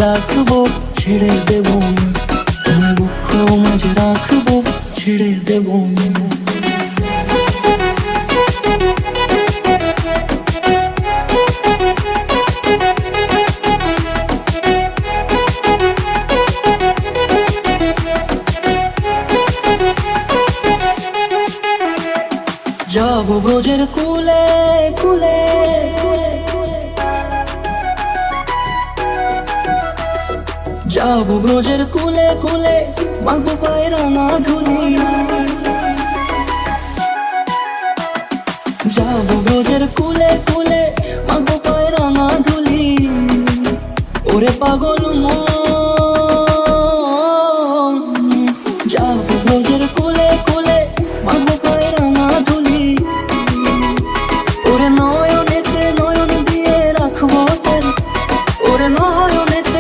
রাখবো, ছেড়ে দেবো না। তোমায় দুঃখ মাঝে রাখবো, ছেড়ে দেবো না। যাবো ব্রজের কুলে কুলে, যাবো ব্রজের কুলে কুলে, মাগো পায়ের রাঙা ধুলি। যাবো ব্রজের কুলে কুলে, মাগো পায়ের রাঙা ধুলি। ওরে পাগল মন, যাবো ব্রজের কুলে কুলে, মাগো